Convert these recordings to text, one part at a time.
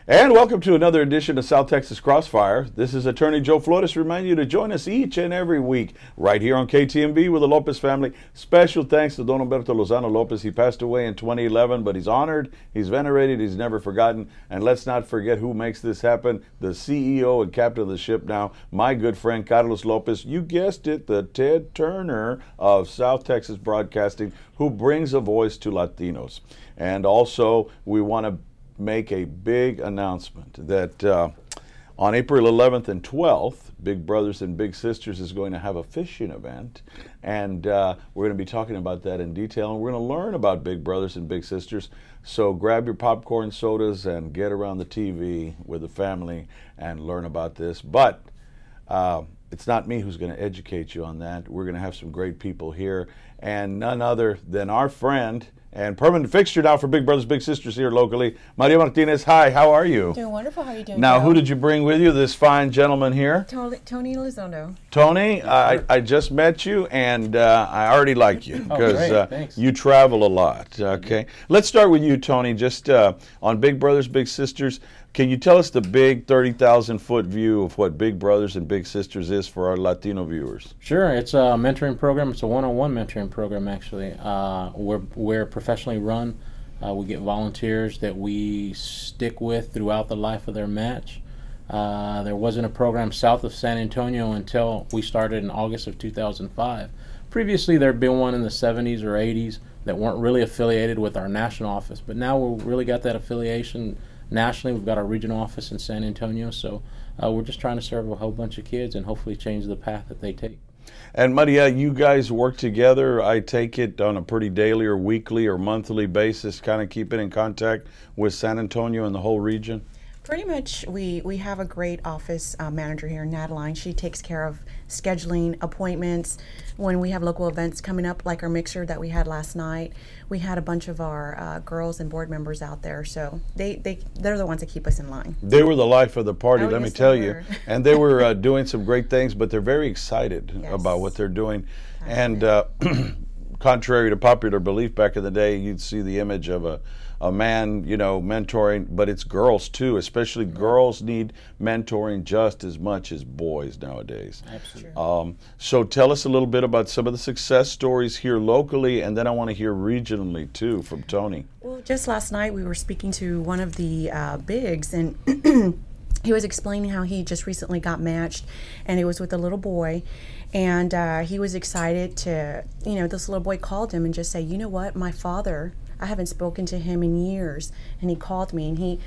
And welcome to another edition of South Texas Crossfire. This is attorney Joe Flores reminding you to join us each and every week right here on KTMB with the Lopez family. Special thanks to Don Humberto Lozano Lopez. He passed away in 2011, but he's honored, he's venerated, he's never forgotten. And let's not forget who makes this happen, the CEO and captain of the ship now, my good friend Carlos Lopez. You guessed it, the Ted Turner of South Texas Broadcasting, who brings a voice to Latinos. And also, we want to make a big announcement that on April 11th and 12th, Big Brothers and Big Sisters is going to have a fishing event, and we're going to be talking about that in detail, and we're going to learn about Big Brothers and Big Sisters. So grab your popcorn sodas and get around the TV with the family and learn about this. But it's not me who's going to educate you on that. We're going to have some great people here, and none other than our friend and permanent fixture now for Big Brothers Big Sisters here locally, Maria Martinez. Hi, how are you? Doing wonderful. How are you doing? Now, Joe? who did you bring with you? This fine gentleman here? Tony Elizondo. Tony, I just met you, and I already like you because you travel a lot. Okay, let's start with you, Tony. Just on Big Brothers Big Sisters, can you tell us the big 30,000-foot view of what Big Brothers and Big Sisters is for our Latino viewers? Sure. It's a mentoring program. It's a one-on-one mentoring program, actually. We're professionally run. We get volunteers that we stick with throughout the life of their match. There wasn't a program south of San Antonio until we started in August of 2005. Previously, there had been one in the 70s or 80s that weren't really affiliated with our national office, but now we've really got that affiliation nationally. We've got our regional office in San Antonio, so we're just trying to serve a whole bunch of kids and hopefully change the path that they take. And Maria, you guys work together, I take it, on a pretty daily or weekly or monthly basis, kind of keeping in contact with San Antonio and the whole region? Pretty much, we have a great office manager here, Natalie. She takes care of scheduling appointments. When we have local events coming up, like our mixer that we had last night, we had a bunch of our girls and board members out there, so they're the ones that keep us in line. They were the life of the party, oh, let yes, me tell you. And they were doing some great things, but they're very excited about what they're doing. And contrary to popular belief, back in the day, you'd see the image of a man, you know, mentoring, but it's girls too. Especially girls need mentoring just as much as boys nowadays. Absolutely. So tell us a little bit about some of the success stories here locally, and then I want to hear regionally too from Tony. Well, just last night we were speaking to one of the bigs, and he was explaining how he just recently got matched, and it was with a little boy. And he was excited to, you know, this little boy called him and just say, you know what, my father, I haven't spoken to him in years, and he called me, and he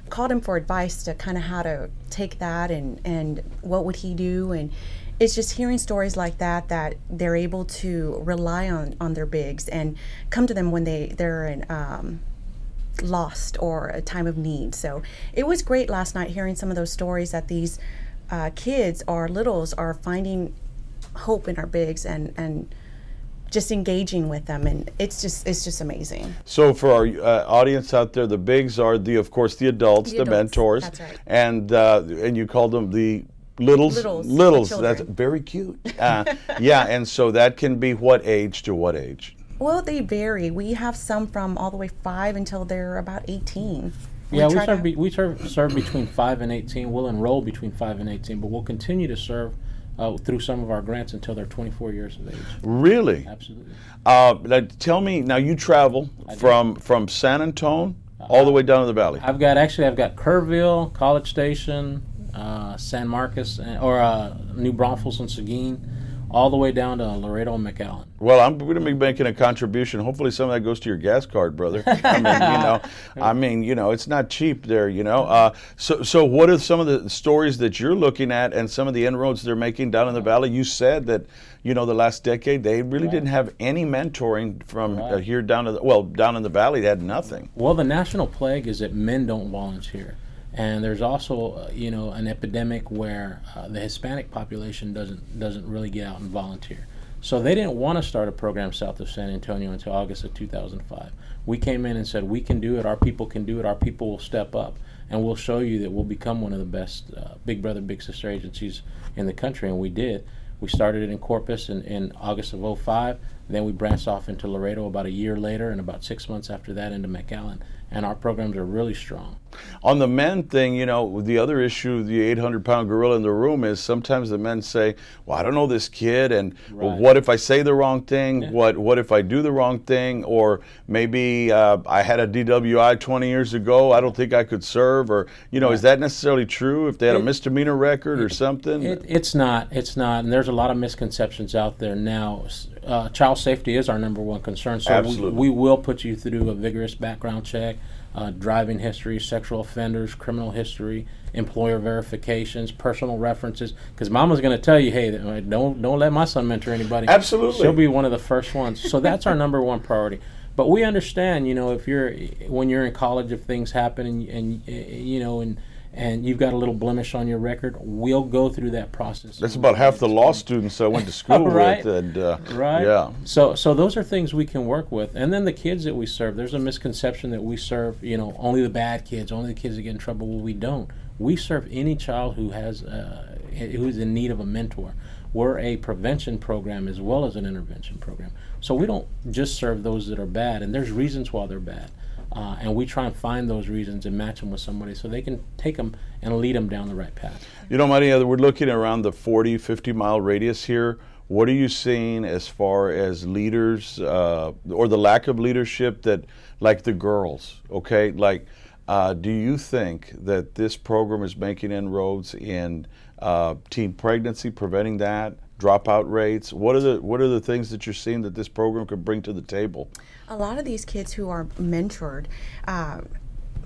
called him for advice to kind of how to take that and what would he do. And it's just hearing stories like that they're able to rely on their bigs and come to them when they're in lost or a time of need. So it was great last night hearing some of those stories that these kids or littles are finding hope in our bigs and just engaging with them, and it's just amazing. So for our audience out there, the bigs are of course the adults, the mentors. That's right. And you call them the littles. That's very cute. Yeah, and so that can be what age to what age? Well, they vary. We have some from all the way 5 until they're about 18. Yeah, we serve between 5 and 18. We'll enroll between 5 and 18, but we'll continue to serve through some of our grants until they're 24 years of age. Really? Absolutely. Now tell me, now you travel from San Antonio all the way down to the valley. I've got Kerrville, College Station, San Marcos, or New Braunfels and Seguin, all the way down to Laredo and McAllen. Well, I'm going to be making a contribution. Hopefully, some of that goes to your gas card, brother. I mean, it's not cheap there, So, what are some of the stories that you're looking at, and some of the inroads they're making down in the valley? You said that, the last decade they really didn't have any mentoring from here down to down in the valley. They had nothing. Well, the national plague is that men don't volunteer. And there's also, an epidemic where the Hispanic population doesn't really get out and volunteer. So they didn't want to start a program south of San Antonio until August of 2005. We came in and said, we can do it, our people can do it, our people will step up, and we'll show you that we'll become one of the best Big Brother, Big Sister agencies in the country, and we did. We started it in Corpus in August of 2005. Then we branched off into Laredo about a year later, and about 6 months after that into McAllen. And our programs are really strong. On the men thing, you know, the other issue, the 800-pound gorilla in the room is sometimes the men say, well, I don't know this kid, and well, what if I say the wrong thing? Yeah. What if I do the wrong thing? Or maybe I had a DWI 20 years ago, I don't think I could serve, or, you know, is that necessarily true if they had a misdemeanor record or something? It's not, and there's a lot of misconceptions out there now. Child safety is our #1 concern, so we will put you through a vigorous background check. Driving history, sexual offenders, criminal history, employer verifications, personal references. Because Mama's going to tell you, hey, don't let my son mentor anybody. Absolutely, she'll be one of the first ones. So that's our #1 priority. But we understand, you know, when you're in college, if things happen and you know and you've got a little blemish on your record, we'll go through that process. That's about half the law students I went to school with. And, right. Yeah. So those are things we can work with. And then the kids that we serve, there's a misconception that we serve, you know, only the bad kids, only the kids that get in trouble. Well, we don't. We serve any child who who's in need of a mentor. We're a prevention program as well as an intervention program. So we don't just serve those that are bad, and there's reasons why they're bad. And we try and find those reasons and match them with somebody so they can take them and lead them down the right path. You know, Maria, we're looking around the 40, 50-mile radius here. What are you seeing as far as leaders or the lack of leadership that, like the girls, okay? Like, do you think that this program is making inroads in teen pregnancy, preventing that, dropout rates? What are the things that you're seeing that this program could bring to the table? A lot of these kids who are mentored,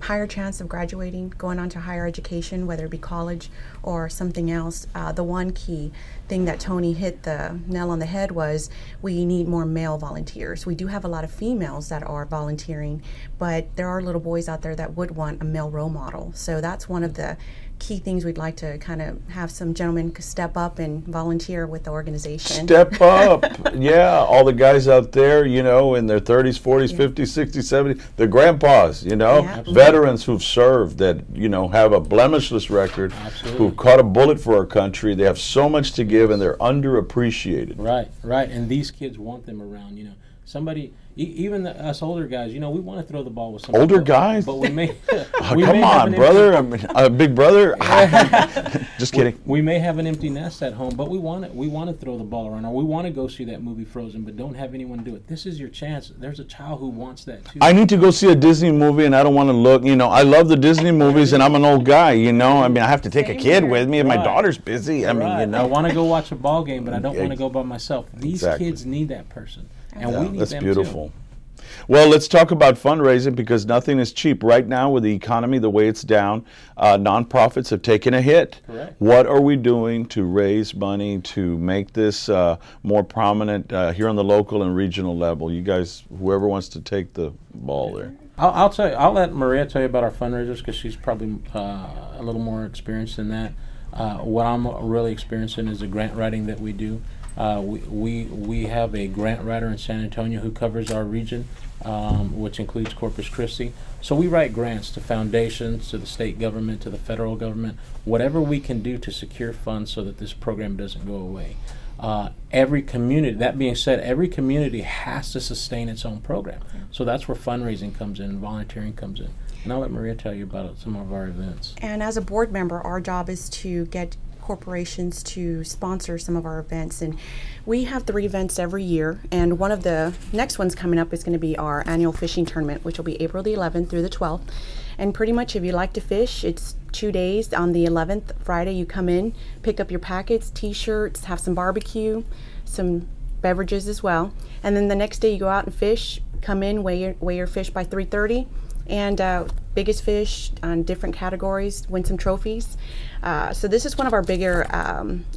higher chance of graduating, going on to higher education, whether it be college or something else. The one key thing that Tony hit the nail on the head was we need more male volunteers. We do have a lot of females that are volunteering, but there are little boys out there that would want a male role model. So that's one of the key things we'd like to kind of have some gentlemen step up and volunteer with the organization. Step up. Yeah, all the guys out there, you know, in their 30s, 40s, 50s, 60s, 70s, the grandpas, you know, veterans who've served that, you know, have a blemishless record, who've caught a bullet for our country. They have so much to give and they're underappreciated. Right. And these kids want them around, you know. Somebody, even us older guys, you know, we want to throw the ball with somebody. Older guys? But we may. Come on, brother. I mean, big brother. Just kidding. We may have an empty nest at home, but we want to throw the ball around, or we want to go see that movie Frozen, but don't have anyone do it. This is your chance. There's a child who wants that too. I need to go see a Disney movie, and I don't want to look. You know, I love the Disney movies, and I'm an old guy. You know, I mean, I have to take a kid with me, and my daughter's busy. I mean, you know, I want to go watch a ball game, but I don't want to go by myself. These kids need that person. And we need that's them beautiful. Too. Well, let's talk about fundraising because nothing is cheap. Right now, with the economy the way it's down, nonprofits have taken a hit. Correct. What are we doing to raise money to make this more prominent here on the local and regional level? You guys, whoever wants to take the ball there. I'll tell you. I'll let Maria tell you about our fundraisers because she's probably a little more experienced in that. What I'm really experiencing is the grant writing that we do. We have a grant writer in San Antonio who covers our region, which includes Corpus Christi. So we write grants to foundations, to the state government, to the federal government, whatever we can do to secure funds so that this program doesn't go away. Every community, that being said, every community has to sustain its own program. So that's where fundraising comes in, volunteering comes in. And I'll let Maria tell you about some of our events. And as a board member, our job is to get corporations to sponsor some of our events, and we have 3 events every year, and one of the next ones coming up is going to be our annual fishing tournament, which will be April the 11th through the 12th. And pretty much if you like to fish, it's 2 days. On the 11th, Friday, you come in, pick up your packets, t-shirts, have some barbecue, some beverages as well, and then the next day you go out and fish, come in, weigh your fish by 3:30, and biggest fish on different categories, win some trophies. So this is one of our bigger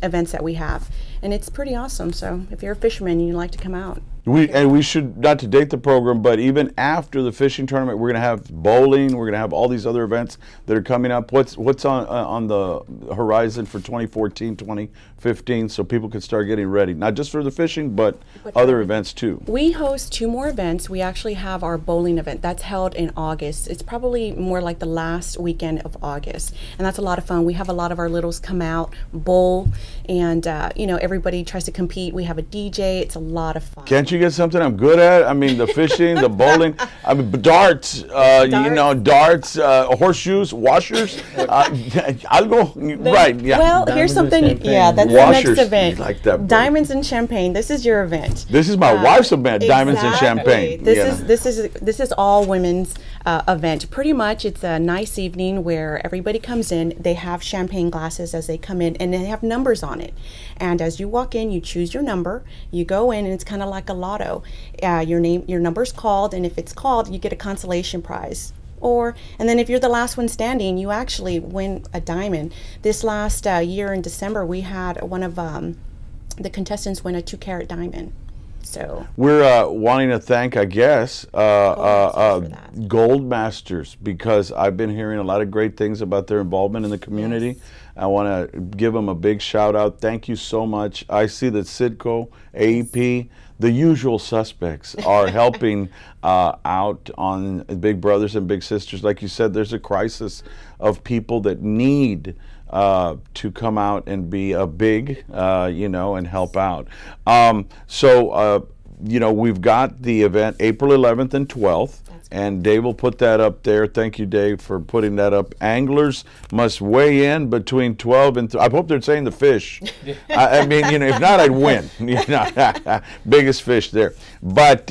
events that we have, and it's pretty awesome. So if you're a fisherman and you'd like to come out. We should, not to date the program, but even after the fishing tournament, we're going to have bowling, we're going to have all these other events that are coming up. What's on the horizon for 2014, 2015, so people can start getting ready, not just for the fishing, but other events too? We host 2 more events. We actually have our bowling event. That's held in August. August. It's probably more like the last weekend of August, and that's a lot of fun. We have a lot of our littles come out, bowl, and you know, everybody tries to compete. We have a DJ. It's a lot of fun. Can't you get something I'm good at? I mean, the fishing, the bowling, I mean, darts, you know, darts, horseshoes, washers. I'll go, right, yeah. Well, here's something, yeah, that's Washers, the next event. like that, Diamonds and Champagne. This is your event. This is my wife's event, Diamonds and Exactly. Champagne. This is all women's event. Pretty much, it's a nice evening where everybody comes in. They have champagne glasses as they come in, and they have numbers on it. And as you walk in, you choose your number. You go in, and it's kind of like a lotto. Your number's called, and if it's called, you get a consolation prize. And then if you're the last one standing, you actually win a diamond. This last year in December, we had one of the contestants win a 2-carat diamond. So we're wanting to thank, I guess, Gold Masters, because I've been hearing a lot of great things about their involvement in the community. Yes. I want to give them a big shout out. Thank you so much. I see that Citco, AEP, the usual suspects are helping out on Big Brothers and Big Sisters. Like you said, there's a crisis of people that need to come out and be a big, you know, and help out. You know, we've got the event April 11th and 12th. And Dave will put that up there. Thank you, Dave, for putting that up. Anglers must weigh in between 12 and I hope they're saying the fish. I mean, you know, if not, I'd win. You know, biggest fish there. But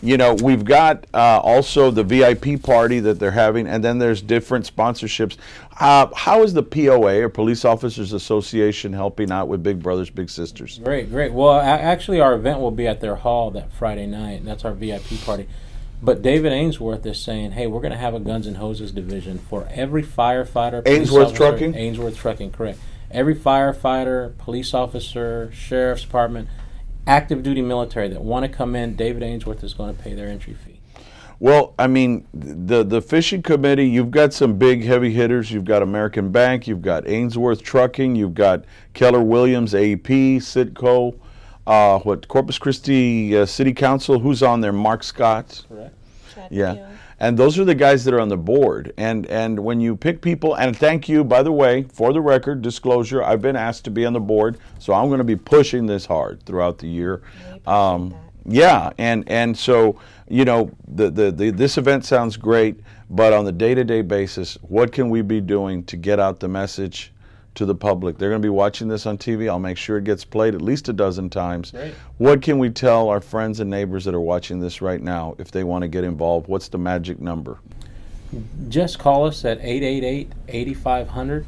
you know, we've got also the VIP party that they're having, and then there's different sponsorships. How is the POA, or Police Officers Association, helping out with Big Brothers Big Sisters? Great, great. Well, actually, our event will be at their hall that Friday night, and that's our VIP party. But David Ainsworth is saying, hey, we're going to have a Guns and Hoses division for every firefighter. Ainsworth Trucking? Ainsworth Trucking, correct. Every firefighter, police officer, sheriff's department, active duty military that want to come in, David Ainsworth is going to pay their entry fee. Well, I mean, the fishing committee, you've got some big heavy hitters. You've got American Bank, you've got Ainsworth Trucking, you've got Keller Williams, AEP, Citco. Corpus Christi City Council, who's on there? Mark Scott. Correct. Yeah. And those are the guys that are on the board. And when you pick people, and thank you, by the way, for the record, disclosure, I've been asked to be on the board, so I'm going to be pushing this hard throughout the year. Yeah, and so, you know, this event sounds great, but on the day-to-day basis, what can we be doing to get out the message to the public? They're going to be watching this on TV. I'll make sure it gets played at least a dozen times. Right. What can we tell our friends and neighbors that are watching this right now if they want to get involved? What's the magic number? Just call us at 888-8500.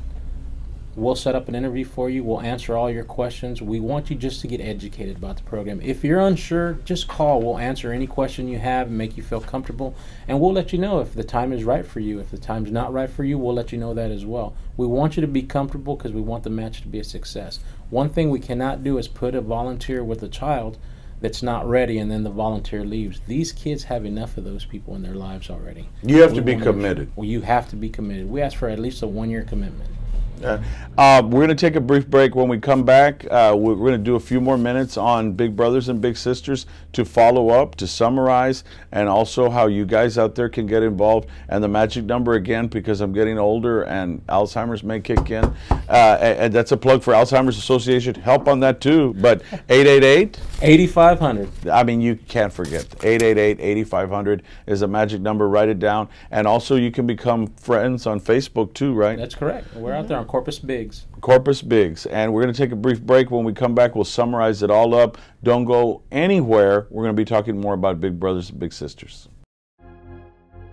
We'll set up an interview for you. We'll answer all your questions. We want you just to get educated about the program. If you're unsure, just call. We'll answer any question you have and make you feel comfortable. And we'll let you know if the time is right for you. If the time's not right for you, we'll let you know that as well. We want you to be comfortable because we want the match to be a success. One thing we cannot do is put a volunteer with a child that's not ready and then the volunteer leaves. These kids have enough of those people in their lives already. You have to be committed. Well, you have to be committed. We ask for at least a 1-year commitment. We're going to take a brief break. When we come back, we're going to do a few more minutes on Big Brothers and Big Sisters to follow up, to summarize, and also how you guys out there can get involved. And the magic number again, because I'm getting older and Alzheimer's may kick in. And that's a plug for Alzheimer's Association. Help on that too. But 888-8500. I mean, you can't forget. 888-8500 is a magic number. Write it down. And also you can become friends on Facebook too, right? That's correct. We're out there on Corpus Bigs. Corpus Bigs. And we're going to take a brief break. When we come back, we'll summarize it all up. Don't go anywhere. We're going to be talking more about Big Brothers and Big Sisters.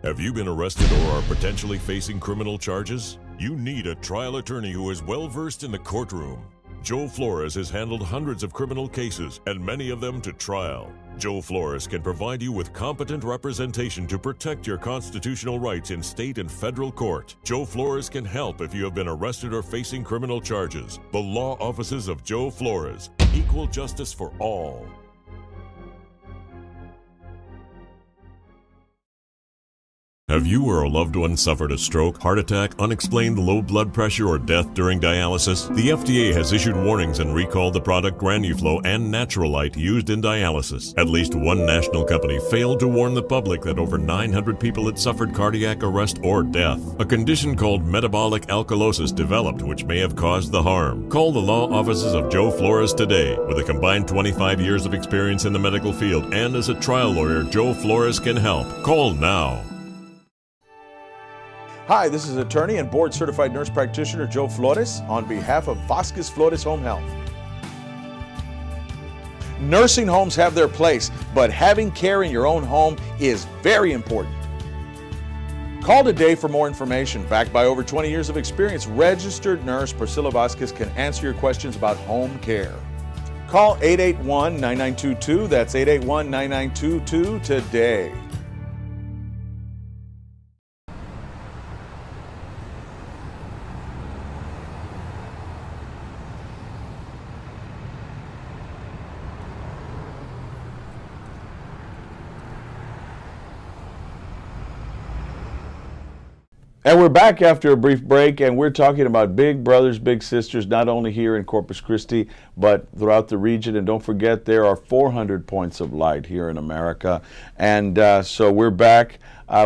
Have you been arrested or are potentially facing criminal charges? You need a trial attorney who is well-versed in the courtroom. Joe Flores has handled hundreds of criminal cases and many of them to trial. Joe Flores can provide you with competent representation to protect your constitutional rights in state and federal court. Joe Flores can help if you have been arrested or facing criminal charges. The law offices of Joe Flores. Equal justice for all. Have you or a loved one suffered a stroke, heart attack, unexplained low blood pressure, or death during dialysis? The FDA has issued warnings and recalled the product Granuflo and Naturalite used in dialysis. At least one national company failed to warn the public that over 900 people had suffered cardiac arrest or death. A condition called metabolic alkalosis developed, which may have caused the harm. Call the law offices of Joe Flores today. With a combined 25 years of experience in the medical field and as a trial lawyer, Joe Flores can help. Call now. Hi, this is attorney and board certified nurse practitioner Joe Flores on behalf of Vasquez Flores Home Health. Nursing homes have their place, but having care in your own home is very important. Call today for more information. Backed by over 20 years of experience, registered nurse Priscilla Vasquez can answer your questions about home care. Call 881-9922. That's 881-9922 today. And we're back after a brief break, and we're talking about big brothers, big sisters, not only here in Corpus Christi, but throughout the region. And don't forget, there are 400 points of light here in America. And so we're back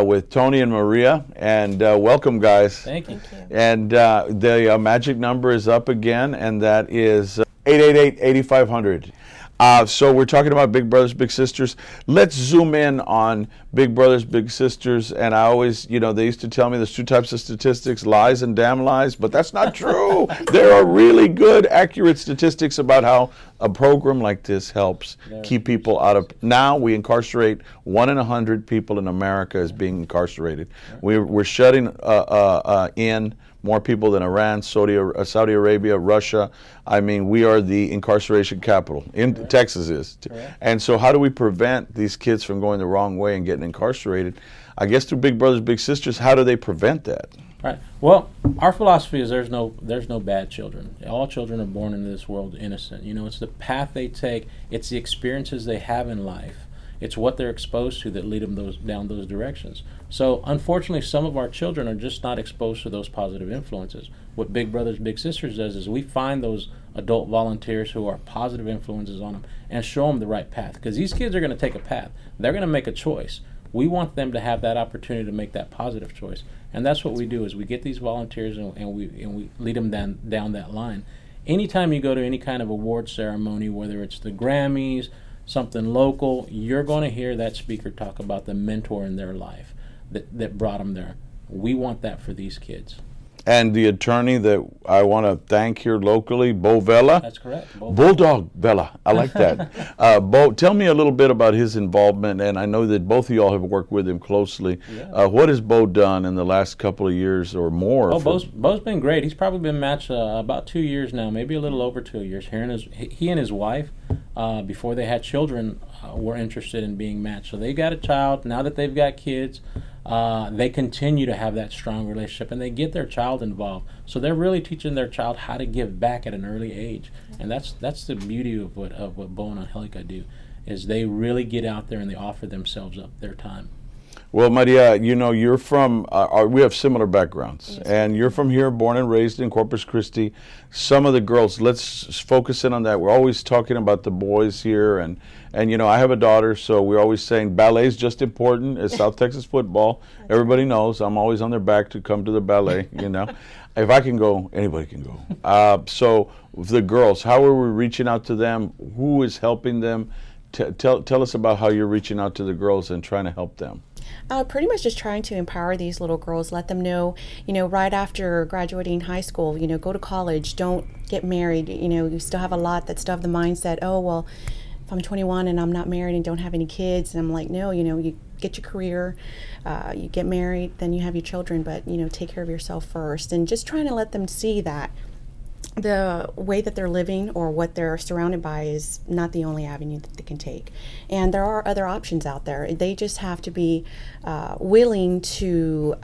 with Tony and Maria, and welcome, guys. Thank you. And the magic number is up again, and that is 888-8500. So we're talking about big brothers, big sisters. Let's zoom in on big brothers, big sisters. And I always, you know, they used to tell me there's two types of statistics, lies and damn lies, but that's not true. There are really good, accurate statistics about how a program like this helps keep people out of. Now we incarcerate 1 in 100 people in America is being incarcerated. We're shutting in more people than Iran, Saudi Arabia, Russia. I mean, we are the incarceration capital. Texas is. And so how do we prevent these kids from going the wrong way and getting incarcerated? I guess through big brothers, big sisters, how do they prevent that? Right. Well, our philosophy is there's no bad children. All children are born into this world innocent. You know, it's the path they take. It's the experiences they have in life. It's what they're exposed to that lead them down those directions. So unfortunately, some of our children are just not exposed to those positive influences. What Big Brothers Big Sisters does is we find those adult volunteers who are positive influences on them and show them the right path. Because these kids are going to take a path. They're going to make a choice. We want them to have that opportunity to make that positive choice. And that's what we do is we get these volunteers and we lead them down that line. Anytime you go to any kind of award ceremony, whether it's the Grammys, something local, you're going to hear that speaker talk about the mentor in their life that brought them there. We want that for these kids. And the attorney that I want to thank here locally, Bo Vela. That's correct. Bulldog Vela. I like that. Bo, tell me a little bit about his involvement, and I know that both of y'all have worked with him closely. Yeah. What has Bo done in the last couple of years or more? Oh, Bo's been great. He's probably been matched about 2 years now, maybe a little over 2 years. He and his wife, before they had children, were interested in being matched. So they got a child. Now that they've got kids, they continue to have that strong relationship, and they get their child involved. So they're really teaching their child how to give back at an early age, and that's the beauty of what Bo and Angelica do, is they really get out there and they offer themselves up, their time. Well, Maria, you know, you're from, we have similar backgrounds, and you're from here, born and raised in Corpus Christi. Some of the girls, let's focus in on that. We're always talking about the boys here, and you know, I have a daughter, so we're always saying ballet is just important as South Texas football. Everybody knows I'm always on their back to come to the ballet, you know. If I can go, anybody can go. So the girls, how are we reaching out to them? Who is helping them? Tell us about how you're reaching out to the girls and trying to help them. Pretty much just trying to empower these little girls, let them know, you know, right after graduating high school, you know, go to college, don't get married. You know, you still have a lot that still have the mindset, oh, well, if I'm 21 and I'm not married and don't have any kids, and I'm like, no, you know, you get your career, you get married, then you have your children, but, you know, take care of yourself first. And just trying to let them see that the way that they're living or what they're surrounded by is not the only avenue that they can take. And there are other options out there. They just have to be willing to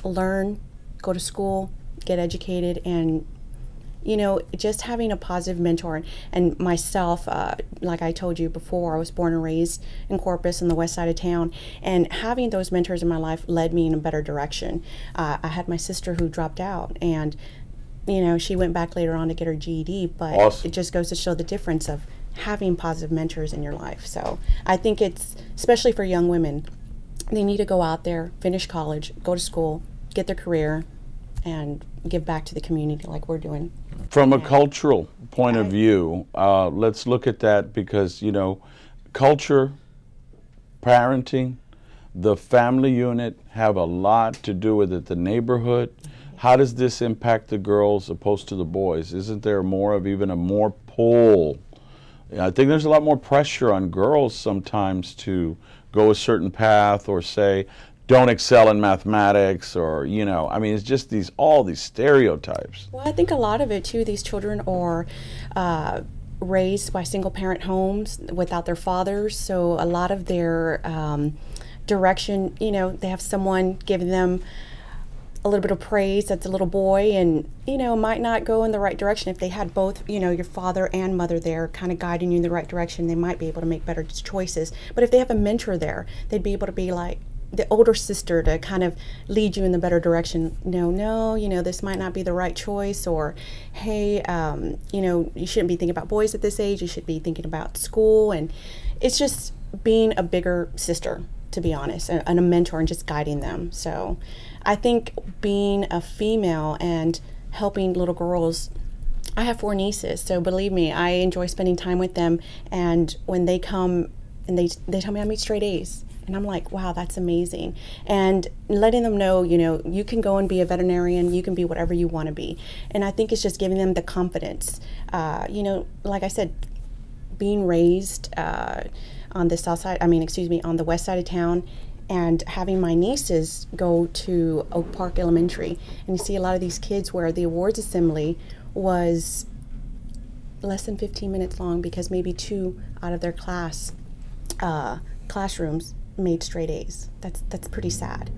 learn, go to school, get educated, and you know, just having a positive mentor. And myself, like I told you before, I was born and raised in Corpus on the west side of town, and having those mentors in my life led me in a better direction. I had my sister who dropped out, and you know, she went back later on to get her GED, but awesome. It just goes to show the difference of having positive mentors in your life. So I think it's, especially for young women, they need to go out there, finish college, go to school, get their career, and give back to the community like we're doing. From a cultural point of view, let's look at that, because, you know, culture, parenting, the family unit have a lot to do with it, the neighborhood. How does this impact the girls opposed to the boys? Isn't there more of even a more pull? I think there's a lot more pressure on girls sometimes to go a certain path, or say, don't excel in mathematics, or, you know, I mean, it's just all these stereotypes. Well, I think a lot of it too, these children are raised by single parent homes without their fathers, so a lot of their direction, you know, they have someone giving them a little bit of praise that's a little boy, and you know, might not go in the right direction. If they had both, you know, your father and mother there kind of guiding you in the right direction, they might be able to make better choices. But if they have a mentor there, they'd be able to be like the older sister to kind of lead you in the better direction. No, you know, this might not be the right choice, or hey, you know, you shouldn't be thinking about boys at this age, you should be thinking about school. And it's just being a bigger sister, to be honest, and a mentor, and just guiding them. So I think being a female and helping little girls, I have 4 nieces, so believe me, I enjoy spending time with them. And when they come and they tell me I made straight A's, and I'm like, wow, that's amazing. And letting them know, you know, you can go and be a veterinarian, you can be whatever you want to be. And I think it's just giving them the confidence. You know, like I said, being raised on the south side, on the west side of town, and having my nieces go to Oak Park Elementary, and you see a lot of these kids where the awards assembly was less than 15 minutes long, because maybe 2 out of their classrooms made straight A's. That's pretty sad.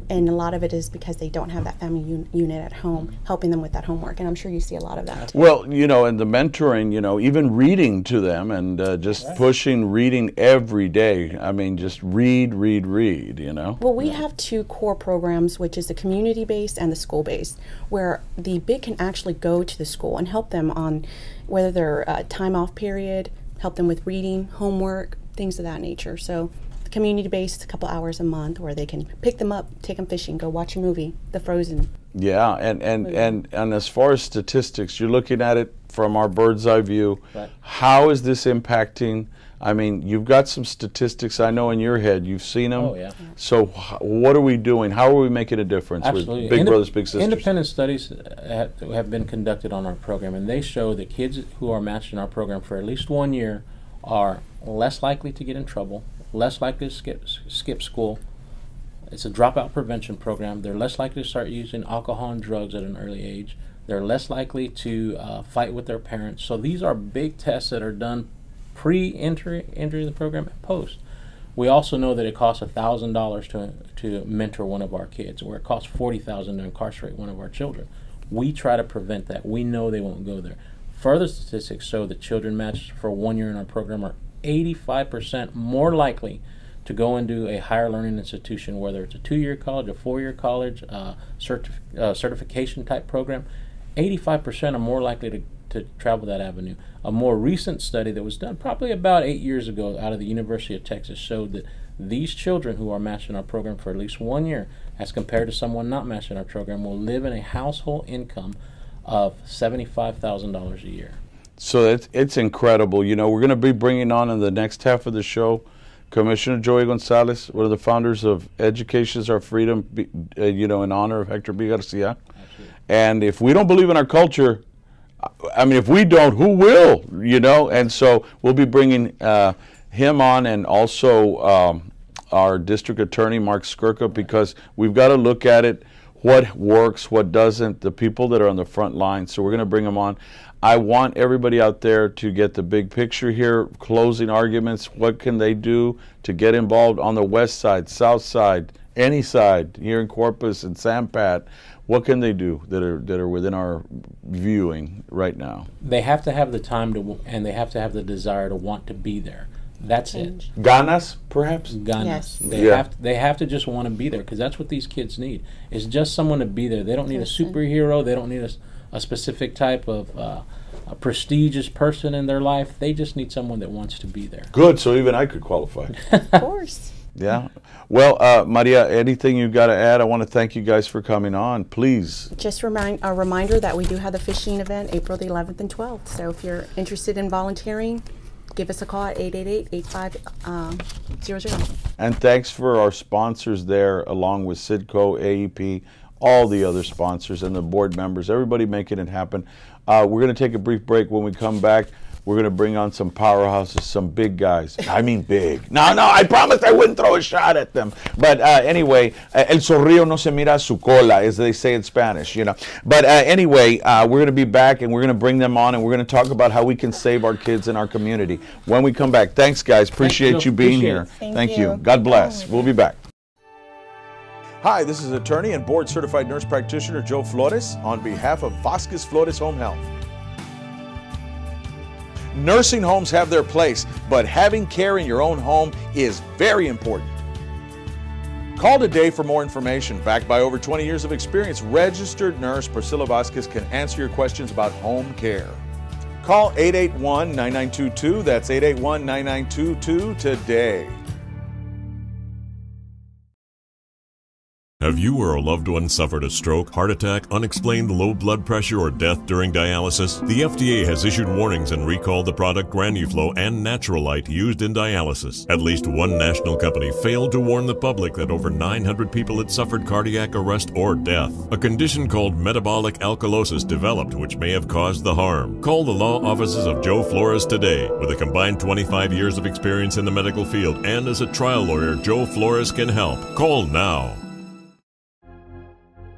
And a lot of it is because they don't have that family unit at home helping them with that homework. And I'm sure you see a lot of that. Well, you know, and the mentoring, you know, even reading to them, and just pushing reading every day. I mean, just read, you know. Well, we have 2 core programs, which is the community-based and the school-based, where the big can actually go to the school and help them on whether they're time off period, help them with reading, homework, things of that nature. So community-based, a couple hours a month where they can pick them up, take them fishing, go watch a movie, The Frozen. Yeah, and as far as statistics, you're looking at it from our bird's eye view. Right. How is this impacting? I mean, you've got some statistics, I know, in your head. You've seen them. Oh, yeah. So what are we doing? How are we making a difference Absolutely. with Big Brothers Big Sisters? Independent studies have been conducted on our program, and they show that kids who are matched in our program for at least 1 year are less likely to get in trouble, less likely to skip school. It's a dropout prevention program. They're less likely to start using alcohol and drugs at an early age. They're less likely to fight with their parents. So these are big tests that are done pre-entry into the program and post. We also know that it costs $1,000 to mentor one of our kids, or it costs $40,000 to incarcerate one of our children. We try to prevent that. We know they won't go there. Further statistics show that children matched for 1 year in our program are 85% more likely to go into a higher learning institution, whether it's a 2-year college, a 4-year college, certification type program. 85% are more likely to travel that avenue. A more recent study that was done probably about 8 years ago out of the University of Texas showed that these children who are matched in our program for at least 1 year, as compared to someone not matched in our program, will live in a household income of $75,000 a year. So it's incredible. You know, we're going to be bringing on in the next half of the show Commissioner Joey Gonzalez, one of the founders of Education is Our Freedom, you know, in honor of Hector B. Garcia. Absolutely. And if we don't believe in our culture, I mean, if we don't, who will, you know? And so we'll be bringing him on, and also our district attorney, Mark Skirka, because we've got to look at it, what works, what doesn't, the people that are on the front line. So we're going to bring them on. I want everybody out there to get the big picture here, closing arguments. What can they do to get involved on the west side, south side, any side here in Corpus and San Pat, what can they do that are within our viewing right now? They have to have the time to, and they have to have the desire to want to be there. That's it. Ganas, perhaps? Ganas. Yes. They have to just want to be there, because that's what these kids need. It's just someone to be there. They don't need a superhero. They don't need a specific type of a prestigious person in their life. They just need someone that wants to be there. Good, so even I could qualify. Of course. Yeah. Well, Maria, anything you've got to add? I want to thank you guys for coming on. Please. Just a reminder that we do have the fishing event April the 11th and 12th. So if you're interested in volunteering, give us a call at 888-8500. And thanks for our sponsors there, along with Sidco, AEP, all the other sponsors and the board members, everybody making it happen. We're going to take a brief break. When we come back, we're going to bring on some powerhouses, some big guys. I mean big. No, I promised I wouldn't throw a shot at them. But anyway, el zorrillo no se mira su cola, as they say in Spanish, you know. But anyway, we're going to be back, and we're going to bring them on, and we're going to talk about how we can save our kids in our community when we come back. Thanks, guys. Appreciate you being here. Thank you. God bless. We'll be back. Hi, this is attorney and board-certified nurse practitioner Joe Flores on behalf of Vasquez Flores Home Health. Nursing homes have their place, but having care in your own home is very important. Call today for more information. Backed by over 20 years of experience, registered nurse Priscilla Vasquez can answer your questions about home care. Call 881-9922. That's 881-9922 today. Have you or a loved one suffered a stroke, heart attack, unexplained low blood pressure, or death during dialysis? The FDA has issued warnings and recalled the product Granuflo and Naturalite used in dialysis. At least one national company failed to warn the public that over 900 people had suffered cardiac arrest or death. A condition called metabolic alkalosis developed, which may have caused the harm. Call the law offices of Joe Flores today. With a combined 25 years of experience in the medical field and as a trial lawyer, Joe Flores can help. Call now.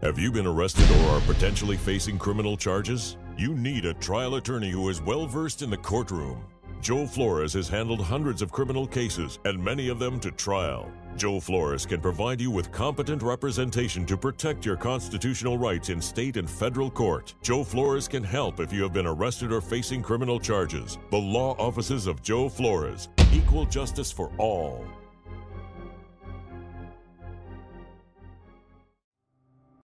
Have you been arrested or are potentially facing criminal charges? You need a trial attorney who is well-versed in the courtroom. Joe Flores has handled hundreds of criminal cases and many of them to trial. Joe Flores can provide you with competent representation to protect your constitutional rights in state and federal court. Joe Flores can help if you have been arrested or facing criminal charges. The law offices of Joe Flores. Equal justice for all.